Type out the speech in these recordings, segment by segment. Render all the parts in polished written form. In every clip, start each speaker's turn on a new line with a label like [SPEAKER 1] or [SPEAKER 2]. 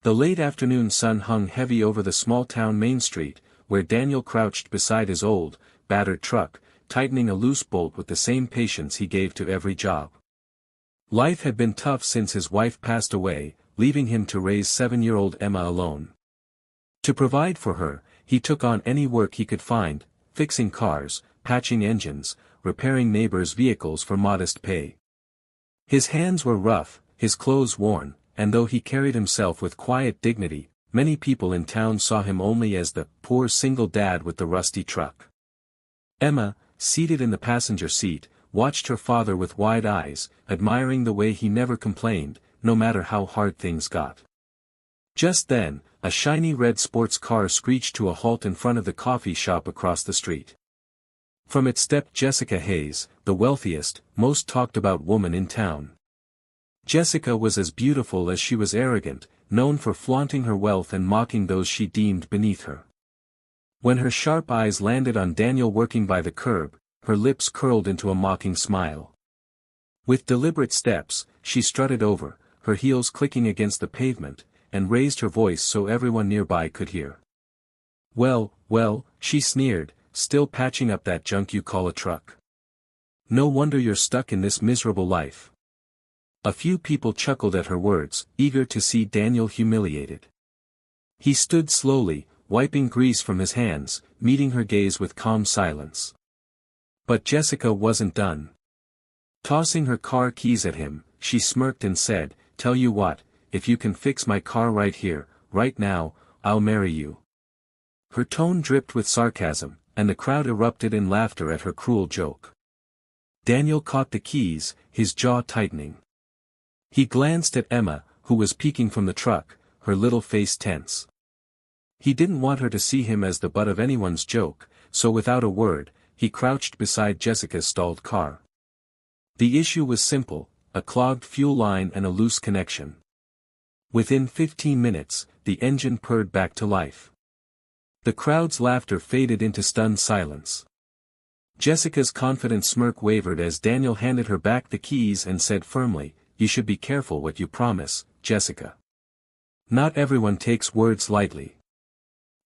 [SPEAKER 1] The late afternoon sun hung heavy over the small-town Main Street, where Daniel crouched beside his old, battered truck, tightening a loose bolt with the same patience he gave to every job. Life had been tough since his wife passed away, leaving him to raise 7-year-old Emma alone. To provide for her, he took on any work he could find, fixing cars, patching engines, repairing neighbors' vehicles for modest pay. His hands were rough, his clothes worn, and though he carried himself with quiet dignity, many people in town saw him only as the poor single dad with the rusty truck. Emma, seated in the passenger seat, watched her father with wide eyes, admiring the way he never complained, no matter how hard things got. Just then, a shiny red sports car screeched to a halt in front of the coffee shop across the street. From it stepped Jessica Hayes, the wealthiest, most talked-about woman in town. Jessica was as beautiful as she was arrogant, known for flaunting her wealth and mocking those she deemed beneath her. When her sharp eyes landed on Daniel working by the curb, her lips curled into a mocking smile. With deliberate steps, she strutted over, her heels clicking against the pavement, and raised her voice so everyone nearby could hear. "Well, well," she sneered, "still patching up that junk you call a truck. No wonder you're stuck in this miserable life." A few people chuckled at her words, eager to see Daniel humiliated. He stood slowly, wiping grease from his hands, meeting her gaze with calm silence. But Jessica wasn't done. Tossing her car keys at him, she smirked and said, "Tell you what, if you can fix my car right here, right now, I'll marry you." Her tone dripped with sarcasm, and the crowd erupted in laughter at her cruel joke. Daniel caught the keys, his jaw tightening. He glanced at Emma, who was peeking from the truck, her little face tense. He didn't want her to see him as the butt of anyone's joke, so without a word, he crouched beside Jessica's stalled car. The issue was simple, a clogged fuel line and a loose connection. Within 15 minutes, the engine purred back to life. The crowd's laughter faded into stunned silence. Jessica's confident smirk wavered as Daniel handed her back the keys and said firmly, "You should be careful what you promise, Jessica. Not everyone takes words lightly."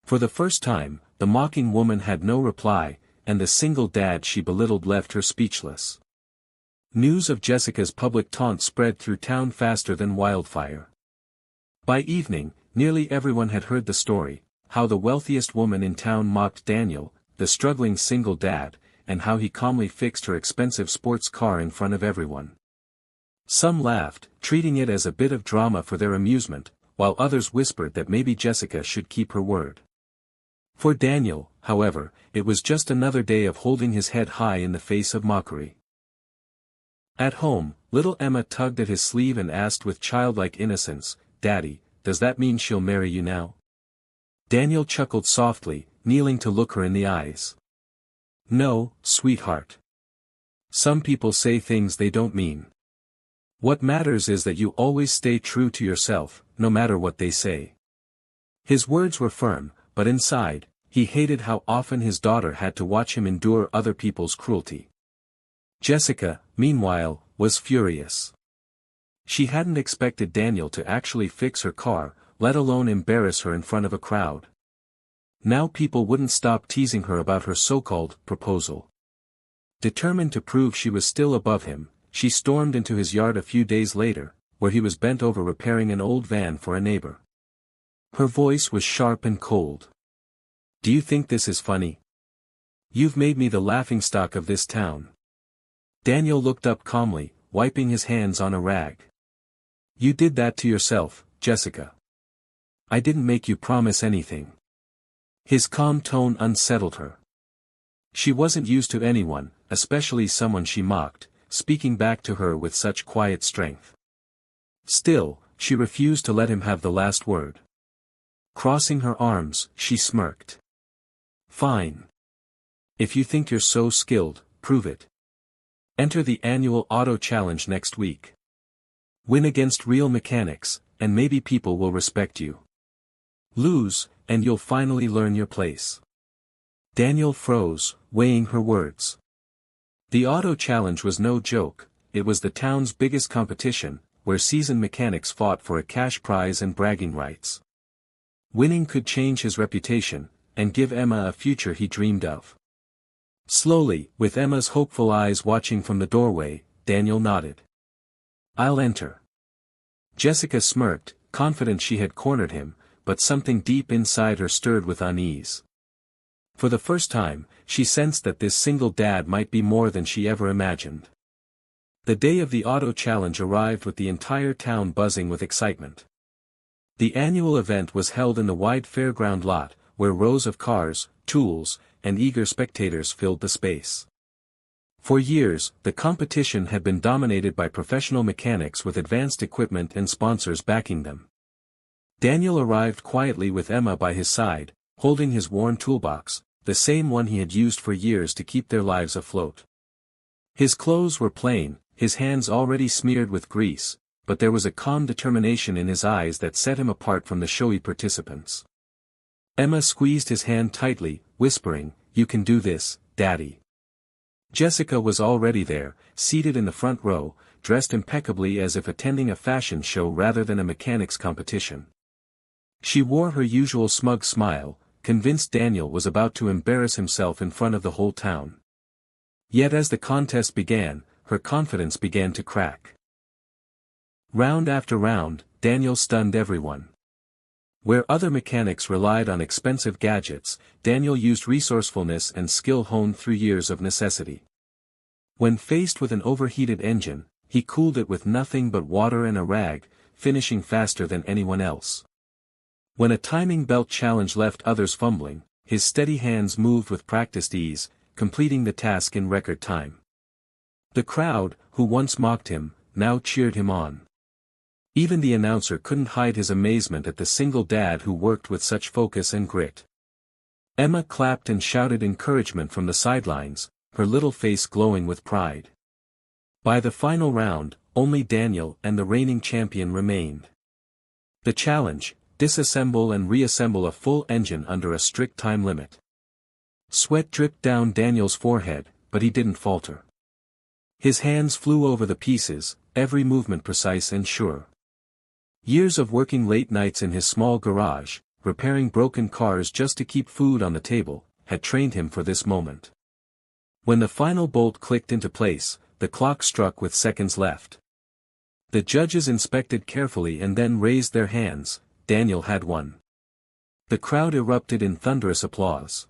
[SPEAKER 1] For the first time, the mocking woman had no reply, and the single dad she belittled left her speechless. News of Jessica's public taunt spread through town faster than wildfire. By evening, nearly everyone had heard the story, how the wealthiest woman in town mocked Daniel, the struggling single dad, and how he calmly fixed her expensive sports car in front of everyone. Some laughed, treating it as a bit of drama for their amusement, while others whispered that maybe Jessica should keep her word. For Daniel, however, it was just another day of holding his head high in the face of mockery. At home, little Emma tugged at his sleeve and asked with childlike innocence, "Daddy, does that mean she'll marry you now?" Daniel chuckled softly, kneeling to look her in the eyes. "No, sweetheart. Some people say things they don't mean. What matters is that you always stay true to yourself, no matter what they say." His words were firm, but inside, he hated how often his daughter had to watch him endure other people's cruelty. Jessica, meanwhile, was furious. She hadn't expected Daniel to actually fix her car, let alone embarrass her in front of a crowd. Now people wouldn't stop teasing her about her so-called proposal. Determined to prove she was still above him, she stormed into his yard a few days later, where he was bent over repairing an old van for a neighbor. Her voice was sharp and cold. "Do you think this is funny? You've made me the laughingstock of this town." Daniel looked up calmly, wiping his hands on a rag. "You did that to yourself, Jessica. I didn't make you promise anything." His calm tone unsettled her. She wasn't used to anyone, especially someone she mocked, speaking back to her with such quiet strength. Still, she refused to let him have the last word. Crossing her arms, she smirked. "Fine. If you think you're so skilled, prove it. Enter the annual auto challenge next week. Win against real mechanics, and maybe people will respect you. Lose, and you'll finally learn your place." Daniel froze, weighing her words. The auto challenge was no joke, it was the town's biggest competition, where seasoned mechanics fought for a cash prize and bragging rights. Winning could change his reputation, and give Emma a future he dreamed of. Slowly, with Emma's hopeful eyes watching from the doorway, Daniel nodded. "I'll enter." Jessica smirked, confident she had cornered him, but something deep inside her stirred with unease. For the first time, she sensed that this single dad might be more than she ever imagined. The day of the auto challenge arrived with the entire town buzzing with excitement. The annual event was held in the wide fairground lot, where rows of cars, tools, and eager spectators filled the space. For years, the competition had been dominated by professional mechanics with advanced equipment and sponsors backing them. Daniel arrived quietly with Emma by his side, holding his worn toolbox, the same one he had used for years to keep their lives afloat. His clothes were plain, his hands already smeared with grease, but there was a calm determination in his eyes that set him apart from the showy participants. Emma squeezed his hand tightly, whispering, "You can do this, Daddy." Jessica was already there, seated in the front row, dressed impeccably as if attending a fashion show rather than a mechanics competition. She wore her usual smug smile, convinced Daniel was about to embarrass himself in front of the whole town. Yet as the contest began, her confidence began to crack. Round after round, Daniel stunned everyone. Where other mechanics relied on expensive gadgets, Daniel used resourcefulness and skill honed through years of necessity. When faced with an overheated engine, he cooled it with nothing but water and a rag, finishing faster than anyone else. When a timing belt challenge left others fumbling, his steady hands moved with practiced ease, completing the task in record time. The crowd, who once mocked him, now cheered him on. Even the announcer couldn't hide his amazement at the single dad who worked with such focus and grit. Emma clapped and shouted encouragement from the sidelines, her little face glowing with pride. By the final round, only Daniel and the reigning champion remained. The challenge: disassemble and reassemble a full engine under a strict time limit. Sweat dripped down Daniel's forehead, but he didn't falter. His hands flew over the pieces, every movement precise and sure. Years of working late nights in his small garage, repairing broken cars just to keep food on the table, had trained him for this moment. When the final bolt clicked into place, the clock struck with seconds left. The judges inspected carefully and then raised their hands. Daniel had won. The crowd erupted in thunderous applause.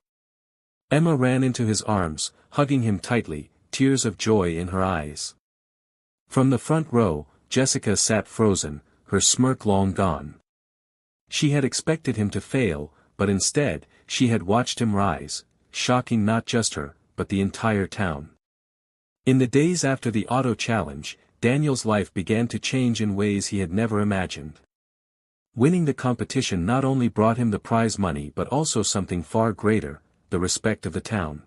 [SPEAKER 1] Emma ran into his arms, hugging him tightly, tears of joy in her eyes. From the front row, Jessica sat frozen, her smirk long gone. She had expected him to fail, but instead, she had watched him rise, shocking not just her, but the entire town. In the days after the auto challenge, Daniel's life began to change in ways he had never imagined. Winning the competition not only brought him the prize money but also something far greater, the respect of the town.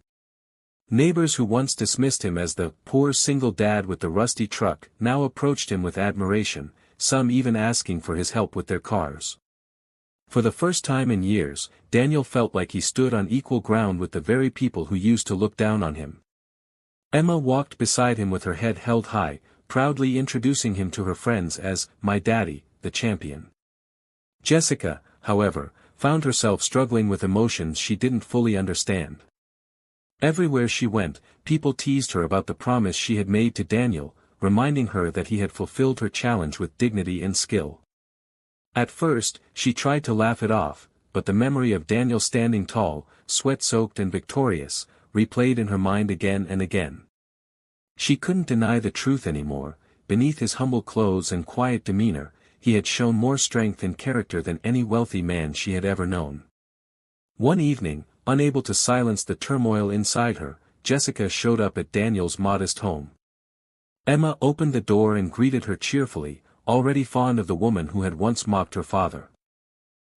[SPEAKER 1] Neighbors who once dismissed him as the poor single dad with the rusty truck now approached him with admiration, some even asking for his help with their cars. For the first time in years, Daniel felt like he stood on equal ground with the very people who used to look down on him. Emma walked beside him with her head held high, proudly introducing him to her friends as "my daddy, the champion." Jessica, however, found herself struggling with emotions she didn't fully understand. Everywhere she went, people teased her about the promise she had made to Daniel, reminding her that he had fulfilled her challenge with dignity and skill. At first, she tried to laugh it off, but the memory of Daniel standing tall, sweat-soaked and victorious, replayed in her mind again and again. She couldn't deny the truth anymore. Beneath his humble clothes and quiet demeanor, he had shown more strength and character than any wealthy man she had ever known. One evening, unable to silence the turmoil inside her, Jessica showed up at Daniel's modest home. Emma opened the door and greeted her cheerfully, already fond of the woman who had once mocked her father.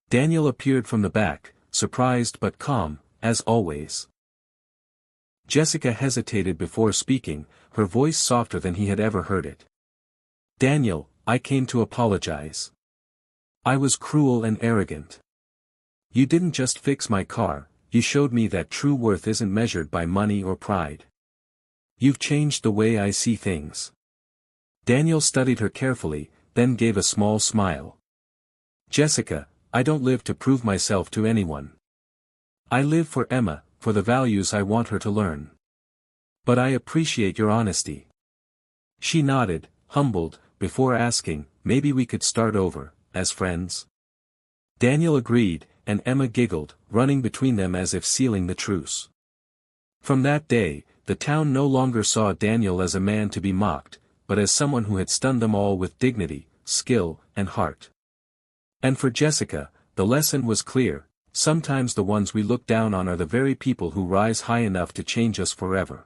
[SPEAKER 1] Daniel appeared from the back, surprised but calm, as always. Jessica hesitated before speaking, her voice softer than he had ever heard it. "Daniel, I came to apologize. I was cruel and arrogant. You didn't just fix my car, you showed me that true worth isn't measured by money or pride. You've changed the way I see things." Daniel studied her carefully, then gave a small smile. "Jessica, I don't live to prove myself to anyone. I live for Emma, for the values I want her to learn. But I appreciate your honesty." She nodded, humbled, before asking, "Maybe we could start over, as friends?" Daniel agreed, and Emma giggled, running between them as if sealing the truce. From that day, the town no longer saw Daniel as a man to be mocked, but as someone who had stunned them all with dignity, skill, and heart. And for Jessica, the lesson was clear: sometimes the ones we look down on are the very people who rise high enough to change us forever.